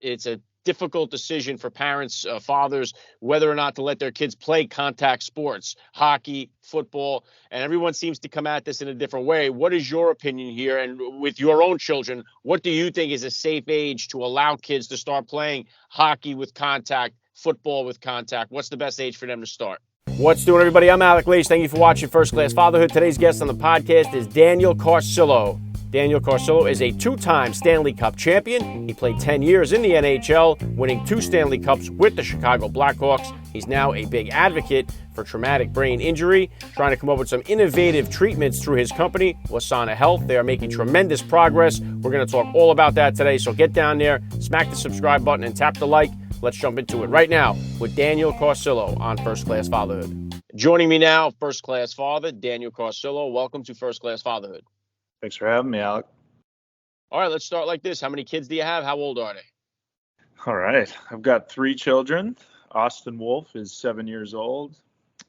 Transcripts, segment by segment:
it's a difficult decision for parents, fathers, whether or not to let their kids play contact sports, hockey, football, and everyone seems to come at this in a different way. What is your opinion here? And with your own children, what do you think is a safe age to allow kids to start playing hockey with contact, football with contact? What's the best age for them to start? What's doing, everybody? I'm Alec Leach. Thank you for watching First Class Fatherhood. Today's guest on the podcast is Daniel Carcillo. Daniel Carcillo is a two-time Stanley Cup champion. He played 10 years in the NHL, winning 2 Stanley Cups with the Chicago Blackhawks. He's now a big advocate for traumatic brain injury, trying to come up with some innovative treatments through his company, Wesana Health. They are making tremendous progress. We're going to talk all about that today, so get down there, smack the subscribe button, and tap the like. Let's jump into it right now with Daniel Carcillo on First Class Fatherhood. Joining me now, First Class Father, Daniel Carcillo. Welcome to First Class Fatherhood. Thanks for having me, Alec. All right, let's start like this. How many kids do you have? How old are they? All right. I've got 3 children. Austin Wolf is 7 years old.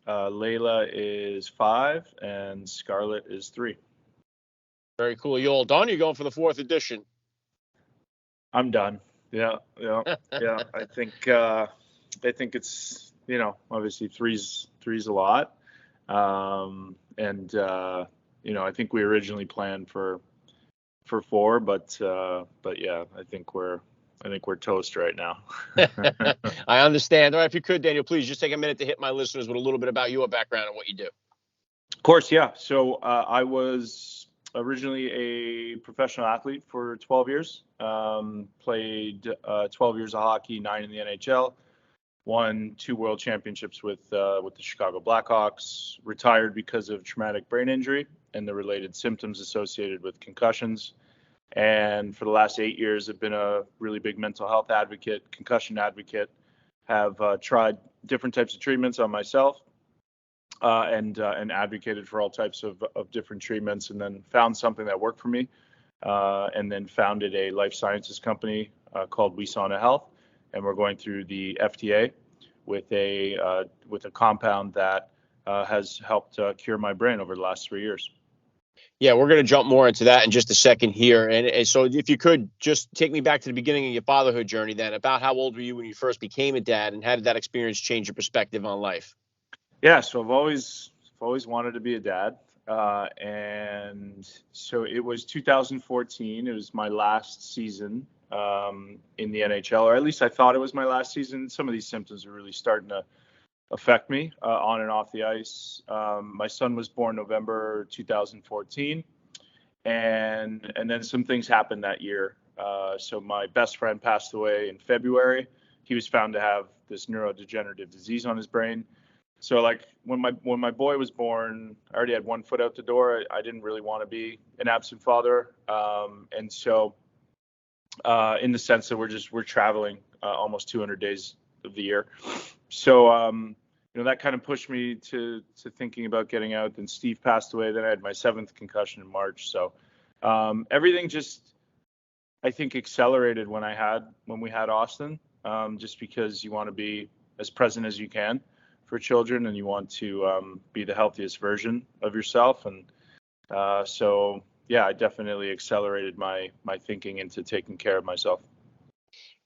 Layla is 5, and Scarlett is 3. Very cool. You all done? You're going for the 4th edition? I'm done. Yeah. I think it's, obviously three's a lot. I think we originally planned for 4, but yeah, I think we're toast right now. I understand. All right, if you could, Daniel, please just take a minute to hit my listeners with a little bit about your background and what you do. Of course, yeah. So I was originally a professional athlete for 12 years. Played 12 years of hockey, 9 in the NHL. Won 2 world championships with the Chicago Blackhawks. Retired because of traumatic brain injury and the related symptoms associated with concussions. And for the last 8 years, I've been a really big mental health advocate, concussion advocate. Have tried different types of treatments on myself, and advocated for all types of different treatments, and then found something that worked for me, and then founded a life sciences company called Wesana Health. And we're going through the FDA with a compound that has helped cure my brain over the last 3 years. Yeah, we're going to jump more into that in just a second here. And so if you could just take me back to the beginning of your fatherhood journey then, about how old were you when you first became a dad, and how did that experience change your perspective on life? Yeah, so I've always wanted to be a dad. And so it was 2014. It was my last season in the NHL, or at least I thought it was my last season. Some of these symptoms are really starting to affect me on and off the ice. My son was born November 2014, and then some things happened that year. So my best friend passed away in February. He was found to have this neurodegenerative disease on his brain. So like when my boy was born, I already had 1 foot out the door. I didn't really want to be an absent father, and so in the sense that we're traveling almost 200 days of the year. So that kind of pushed me to thinking about getting out. Then Steve passed away. Then I had my 7th concussion in March. So everything just, I think, accelerated when we had Austin, just because you want to be as present as you can for children, and you want to be the healthiest version of yourself. And so yeah, I definitely accelerated my thinking into taking care of myself.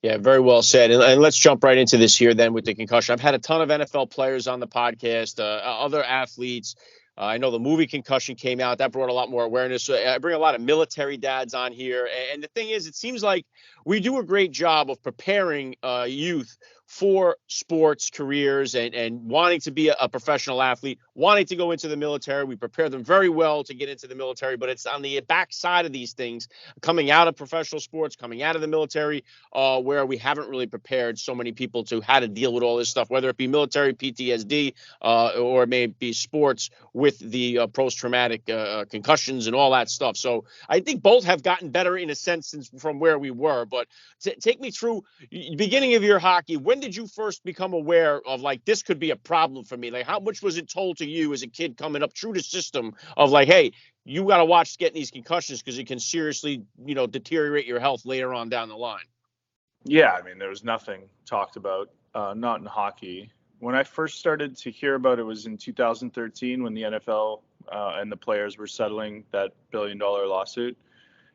Yeah, very well said. And let's jump right into this here then with the concussion. I've had a ton of NFL players on the podcast, other athletes. I know the movie Concussion came out. That brought a lot more awareness. So I bring a lot of military dads on here. And the thing is, it seems like we do a great job of preparing youth for sports careers and wanting to be a professional athlete, wanting to go into the military. We prepare them very well to get into the military, but it's on the backside of these things, coming out of professional sports, coming out of the military, where we haven't really prepared so many people to how to deal with all this stuff, whether it be military PTSD or it may be sports with the post-traumatic concussions and all that stuff. So I think both have gotten better in a sense from where we were. But take me through the beginning of your hockey. When did you first become aware of, like, this could be a problem for me? Like, how much was it told to you as a kid coming up through the system of like, hey, you got to watch getting these concussions because it can seriously, deteriorate your health later on down the line? Yeah, I mean, there was nothing talked about, not in hockey. When I first started to hear about it was in 2013, when the NFL and the players were settling that $1 billion lawsuit.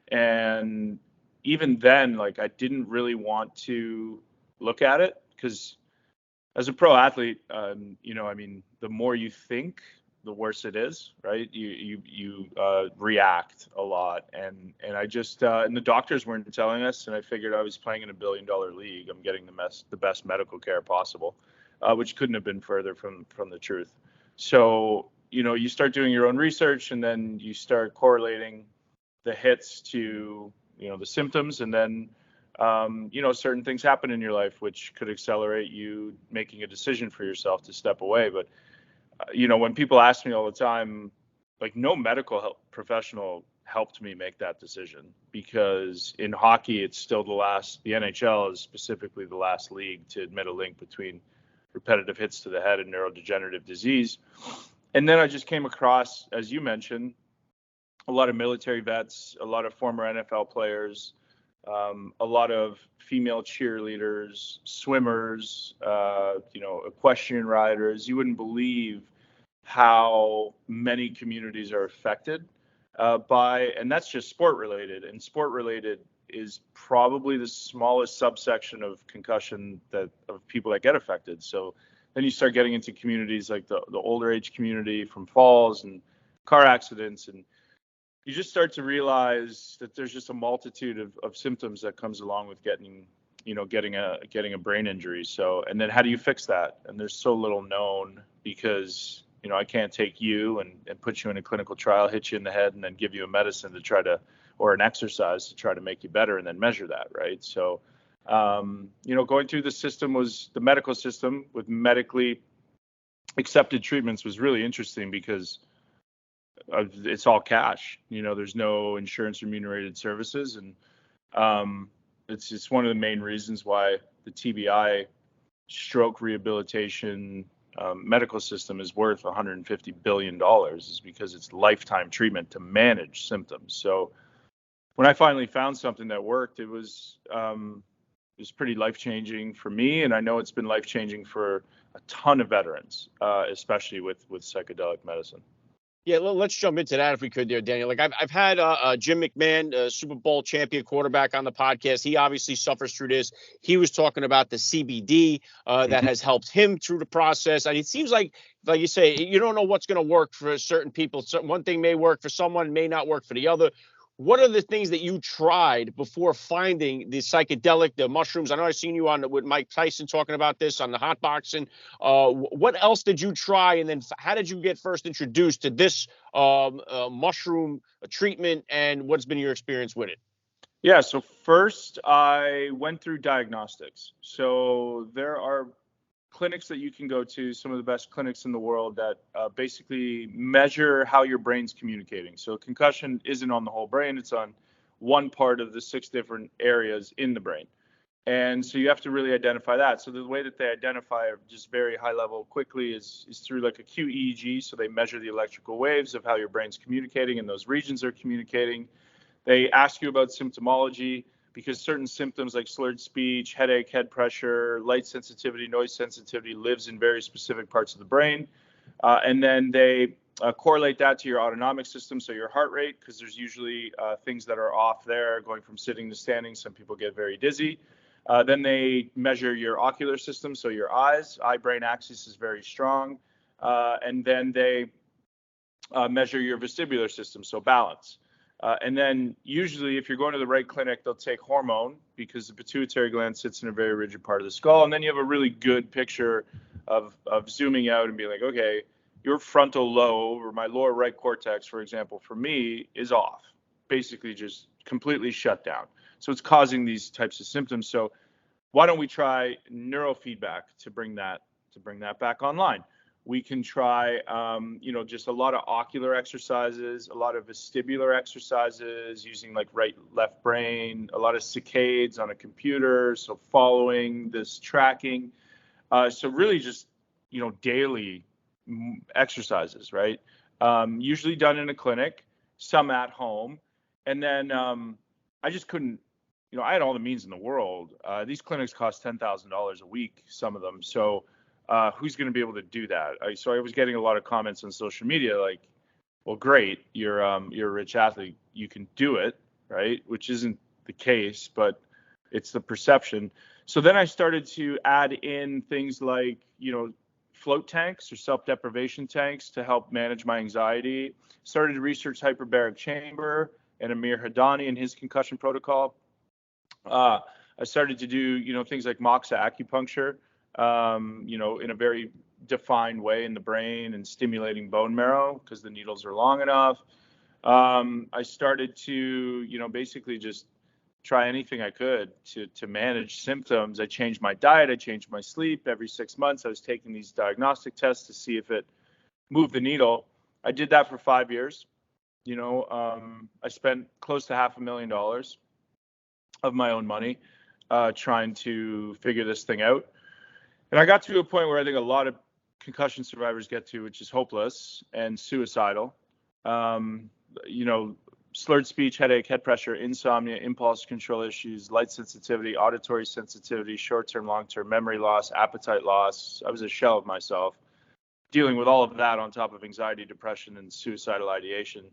And even then, like, I didn't really want to look at it, because as a pro athlete, I mean, the more you think, the worse it is, right? You react a lot, and I just and the doctors weren't telling us, and I figured I was playing in a $1 billion league. I'm getting the best medical care possible, which couldn't have been further from the truth. So, you start doing your own research, and then you start correlating the hits to, the symptoms, and then certain things happen in your life which could accelerate you making a decision for yourself to step away. But when people ask me all the time, like, no medical help professional helped me make that decision, because in hockey, it's still the NHL is specifically the last league to admit a link between repetitive hits to the head and neurodegenerative disease. And then I just came across, as you mentioned, a lot of military vets, a lot of former NFL players, a lot of female cheerleaders, swimmers, equestrian riders. You wouldn't believe how many communities are affected and that's just sport related. And sport related is probably the smallest subsection of concussion of people that get affected. So then you start getting into communities like the older age community from falls and car accidents, and you just start to realize that there's just a multitude of symptoms that comes along with getting a brain injury. So, and then how do you fix that? And there's so little known, because I can't take you and put you in a clinical trial, hit you in the head, and then give you a medicine or an exercise to try to make you better, and then measure that, right? So, going through the medical system with medically accepted treatments was really interesting, because it's all cash. There's no insurance remunerated services, and it's one of the main reasons why the TBI stroke rehabilitation medical system is worth $150 billion, is because it's lifetime treatment to manage symptoms. So when I finally found something that worked, it was pretty life-changing for me, and I know it's been life-changing for a ton of veterans, especially with psychedelic medicine. Yeah, let's jump into that if we could there, Daniel. Like, I've had Jim McMahon, Super Bowl champion quarterback, on the podcast. He obviously suffers through this. He was talking about the CBD that has helped him through the process. And it seems like you say, you don't know what's going to work for certain people. So one thing may work for someone, may not work for the other. What are the things that you tried before finding the psychedelic, the mushrooms? I know I've seen you with Mike Tyson talking about this on the hot boxing. What else did you try? And then how did you get first introduced to this mushroom treatment, and what's been your experience with it? Yeah, so first I went through diagnostics. So there are clinics that you can go to, some of the best clinics in the world, that basically measure how your brain's communicating. So concussion isn't on the whole brain, it's on one part of the 6 different areas in the brain. And so you have to really identify that. So the way that they identify, just very high level quickly, is through like a QEEG. So they measure the electrical waves of how your brain's communicating and those regions are communicating. They ask you about symptomology, because certain symptoms like slurred speech, headache, head pressure, light sensitivity, noise sensitivity lives in very specific parts of the brain. And then they correlate that to your autonomic system, so your heart rate, because there's usually things that are off there, going from sitting to standing. Some people get very dizzy. Then they measure your ocular system, so your eyes, eye-brain axis is very strong. And then they measure your vestibular system, so balance. And then usually, if you're going to the right clinic, they'll take hormone, because the pituitary gland sits in a very rigid part of the skull. And then you have a really good picture of zooming out and being like, okay, your frontal lobe, or my lower right cortex, for example, for me, is off, basically just completely shut down. So it's causing these types of symptoms. So why don't we try neurofeedback to bring that back online? We can try, just a lot of ocular exercises, a lot of vestibular exercises using like right, left brain, a lot of saccades on a computer. So following this tracking. So really just, daily exercises, right? Usually done in a clinic, some at home. And then I just couldn't, I had all the means in the world. These clinics cost $10,000 a week, some of them. So who's going to be able to do that? So I was getting a lot of comments on social media like, well, great, you're a rich athlete, you can do it, right? Which isn't the case, but it's the perception. So then I started to add in things like, float tanks or self-deprivation tanks to help manage my anxiety. Started to research hyperbaric chamber and Amir Hadani and his concussion protocol. I started to do, things like Moxa acupuncture, in a very defined way in the brain and stimulating bone marrow because the needles are long enough. I started to, basically just try anything I could to manage symptoms. I changed my diet. I changed my sleep. Every 6 months, I was taking these diagnostic tests to see if it moved the needle. I did that for 5 years. I spent close to $500,000 of my own money trying to figure this thing out. And I got to a point where I think a lot of concussion survivors get to, which is hopeless and suicidal. Slurred speech, headache, head pressure, insomnia, impulse control issues, light sensitivity, auditory sensitivity, short-term, long-term memory loss, appetite loss. I was a shell of myself, dealing with all of that on top of anxiety, depression, and suicidal ideation.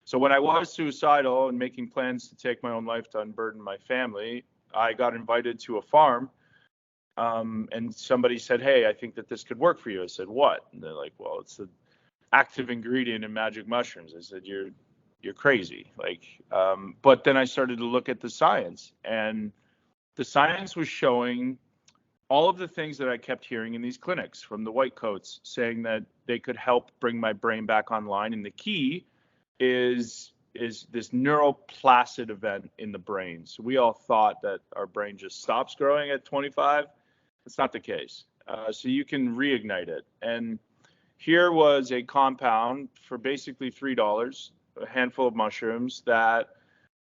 So when I was suicidal and making plans to take my own life to unburden my family, I got invited to a farm, and somebody said, "Hey, I think that this could work for you." I said, "What?" And they're like, "Well, it's the active ingredient in magic mushrooms." I said, You're crazy. But then I started to look at the science, and the science was showing all of the things that I kept hearing in these clinics from the white coats saying that they could help bring my brain back online. And the key is this neuroplacid event in the brain. So we all thought that our brain just stops growing at 25. That's not the case. So you can reignite it. And here was a compound for basically $3, a handful of mushrooms that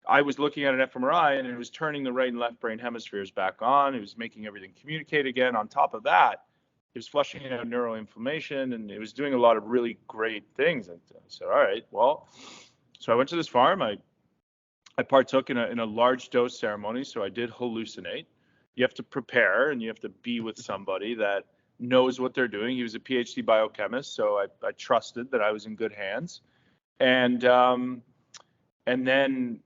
I was looking at an fMRI, and it was turning the right and left brain hemispheres back on. It was making everything communicate again. On top of that, it was flushing out neuroinflammation, and it was doing a lot of really great things. And I said, all right, well, so I went to this farm. I partook in a large dose ceremony. So I did hallucinate. You have to prepare, and you have to be with somebody that knows what they're doing. He was a PhD biochemist, so I trusted that I was in good hands. And then,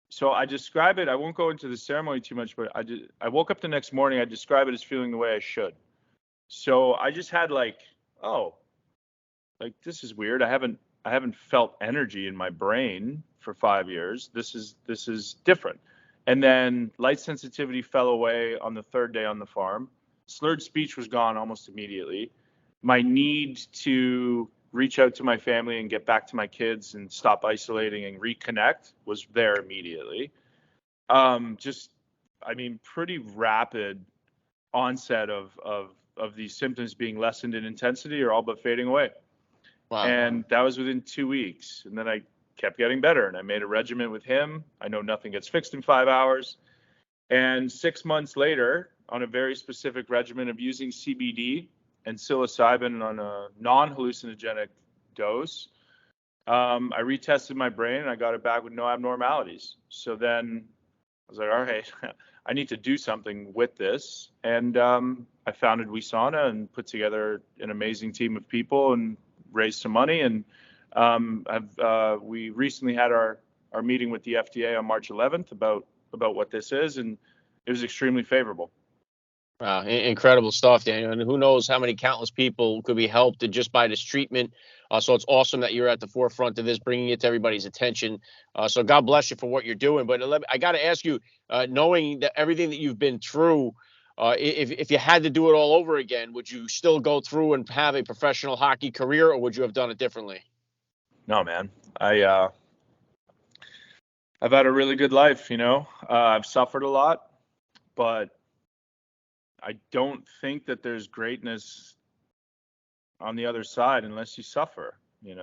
so I describe it. I won't go into the ceremony too much, but I woke up the next morning. I describe it as feeling the way I should. So I just had this is weird. I haven't felt energy in my brain for 5 years. This is different. And then light sensitivity fell away on the third day on the farm. Slurred speech was gone almost immediately. My need to reach out to my family and get back to my kids and stop isolating and reconnect was there immediately. Pretty rapid onset of these symptoms being lessened in intensity or all but fading away. Wow. And that was within 2 weeks. And then I kept getting better, and I made a regimen with him. I know nothing gets fixed in 5 hours. And 6 months later, on a very specific regimen of using CBD and psilocybin on a non-hallucinogenic dose, I retested my brain, and I got it back with no abnormalities. So then I was like, all right, I need to do something with this. And I founded Wesana and put together an amazing team of people and raised some money. And we recently had our meeting with the FDA on March 11th about what this is, and it was extremely favorable. Wow, incredible stuff, Daniel. And who knows how many countless people could be helped just by this treatment. So it's awesome that you're at the forefront of this, bringing it to everybody's attention. So God bless you for what you're doing. But I got to ask you, knowing that everything that you've been through, if you had to do it all over again, would you still go through and have a professional hockey career, or would you have done it differently? No, man. I've had a really good life, I've suffered a lot, but I don't think that there's greatness on the other side unless you suffer, it's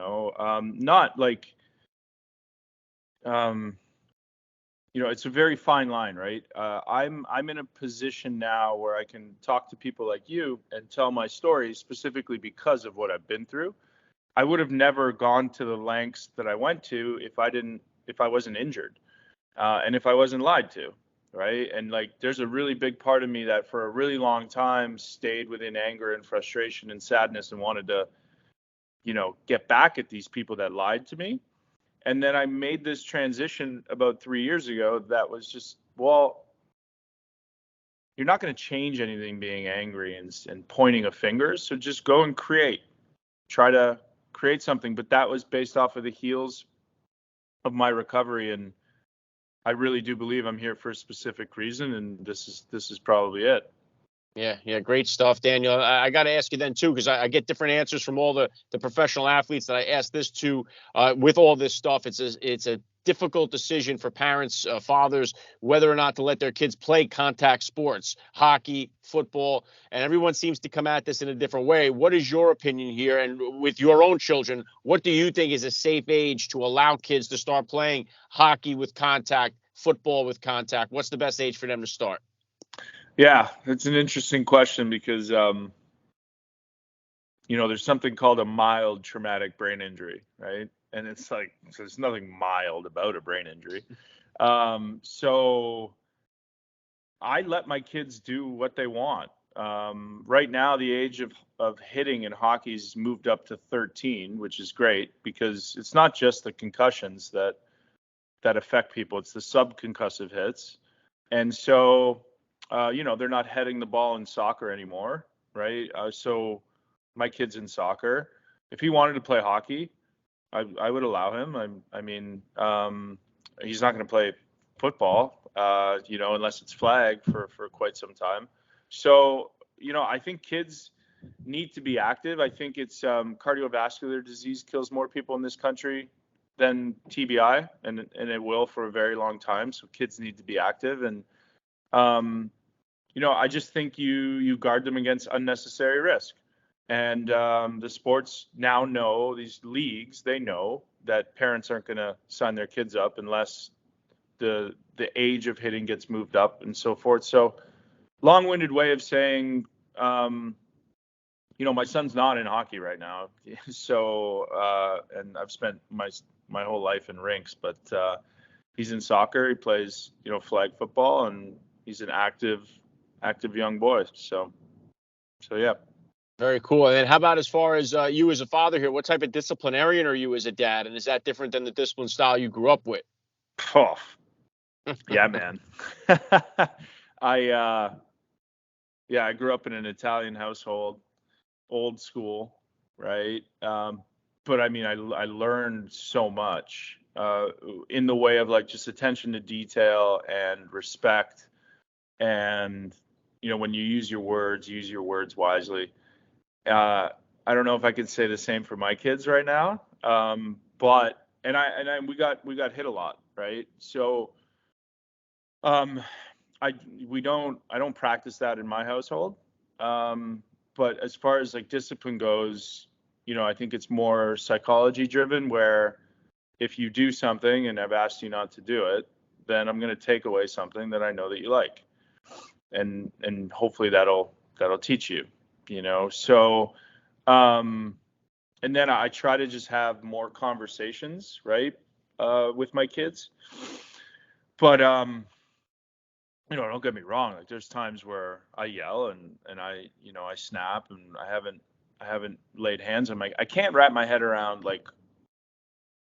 a very fine line, right? I'm in a position now where I can talk to people like you and tell my story specifically because of what I've been through. I would have never gone to the lengths that I went to if I wasn't injured, and if I wasn't lied to. Right. And there's a really big part of me that for a really long time stayed within anger and frustration and sadness and wanted to, get back at these people that lied to me. And then I made this transition about 3 years ago that was just, well, you're not going to change anything being angry and pointing a finger. So just go and try to create something. But that was based off of the heels of my recovery. And I really do believe I'm here for a specific reason. And this is probably it. Yeah, great stuff, Daniel. I got to ask you then too, because I get different answers from all the professional athletes that I ask this to. With all this stuff, it's a difficult decision for parents, fathers, whether or not to let their kids play contact sports, hockey, football, and everyone seems to come at this in a different way. What is your opinion here? And with your own children, what do you think is a safe age to allow kids to start playing hockey with contact, football with contact? What's the best age for them to start? Yeah, it's an interesting question because, there's something called a mild traumatic brain injury, right? And it's like, so there's nothing mild about a brain injury. So I let my kids do what they want. Right now, the age of hitting in hockey's moved up to 13, which is great because it's not just the concussions that affect people; it's the subconcussive hits. And so, they're not heading the ball in soccer anymore, right? So my kid's in soccer. If he wanted to play hockey, I would allow him. I mean, he's not going to play football, unless it's flag for quite some time. So, I think kids need to be active. I think it's cardiovascular disease kills more people in this country than TBI, and it will for a very long time. So kids need to be active, and I just think you guard them against unnecessary risk. And the sports now know, these leagues, they know that parents aren't going to sign their kids up unless the age of hitting gets moved up and so forth. So long-winded way of saying, my son's not in hockey right now. So, and I've spent my whole life in rinks, but he's in soccer. He plays, flag football, and he's an active young boy. So yeah. Very cool. And then how about as far as you as a father here? What type of disciplinarian are you as a dad? And is that different than the discipline style you grew up with? Oh, yeah, man. I grew up in an Italian household, old school, right? But I mean, I learned so much in the way of like just attention to detail and respect. And, when you use your words wisely. I don't know if I could say the same for my kids right now. But we got hit a lot, right? So I don't practice that in my household. But as far as like discipline goes, I think it's more psychology driven, where if you do something and I've asked you not to do it, then I'm going to take away something that I know that you like, and hopefully that'll teach you. So and then I try to just have more conversations, right, with my kids. But don't get me wrong, like there's times where I yell and I snap, and I haven't laid hands on I can't wrap my head around like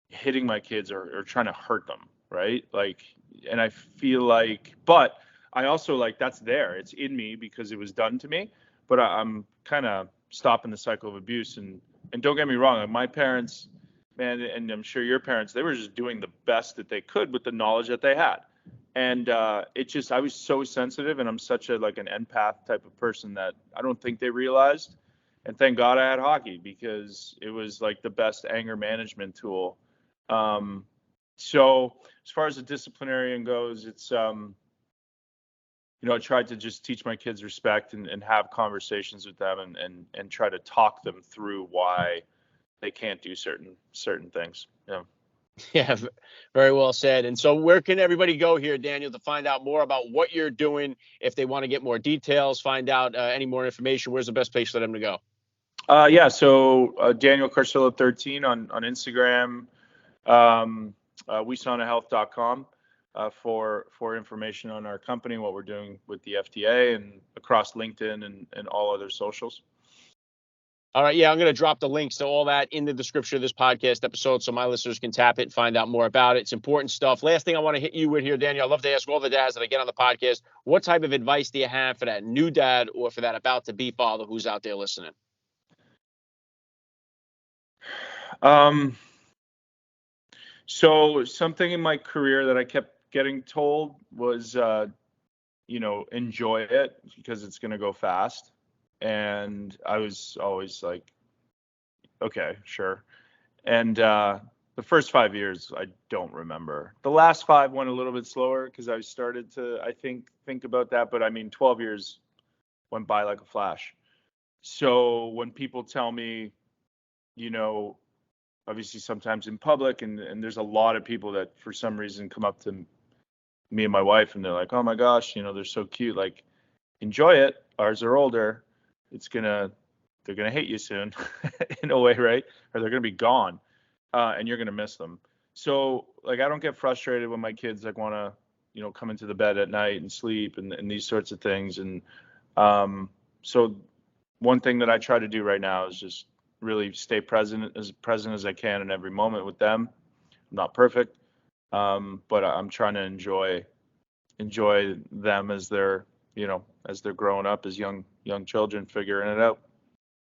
hitting my kids or trying to hurt them, right? Like, and I feel like, but I also like that's there. It's in me because it was done to me. But I'm kind of stopping the cycle of abuse. And don't get me wrong, like my parents, man, and I'm sure your parents, they were just doing the best that they could with the knowledge that they had. And I was so sensitive, and I'm such an empath type of person that I don't think they realized. And thank God I had hockey, because it was like the best anger management tool. So as far as the disciplinarian goes, it's I tried to just teach my kids respect and have conversations with them and try to talk them through why they can't do certain things. Yeah. Yeah, very well said. And so where can everybody go here, Daniel, to find out more about what you're doing? If they want to get more details, find out any more information, where's the best place for them to go? So Daniel Carcillo 13 on Instagram, WesanaHealth.com. For information on our company, what we're doing with the FDA, and across LinkedIn and all other socials. All right. Yeah, I'm going to drop the links to all that in the description of this podcast episode so my listeners can tap it and find out more about it. It's important stuff. Last thing I want to hit you with here, Daniel, I love to ask all the dads that I get on the podcast, what type of advice do you have for that new dad or for that about to be father who's out there listening? So something in my career that I kept getting told was, enjoy it because it's going to go fast. And I was always like, okay, sure. And the first 5 years, I don't remember. The last 5 went a little bit slower because I started to, I think about that. But I mean, 12 years went by like a flash. So when people tell me, obviously sometimes in public, and there's a lot of people that for some reason come up to me and my wife and they're like, oh my gosh, they're so cute. Like, enjoy it. Ours are older. They're going to hate you soon in a way, right? Or they're going to be gone and you're going to miss them. So like, I don't get frustrated when my kids like want to, come into the bed at night and sleep and these sorts of things. And so one thing that I try to do right now is just really stay present as I can in every moment with them. I'm not perfect, but I'm trying to enjoy them as they're growing up as young children, figuring it out.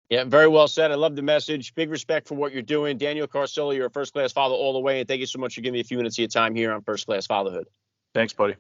Yeah, very well said. I love the message. Big respect for what you're doing. Daniel Carcillo, you're a first class father all the way. And thank you so much for giving me a few minutes of your time here on First Class Fatherhood. Thanks, buddy.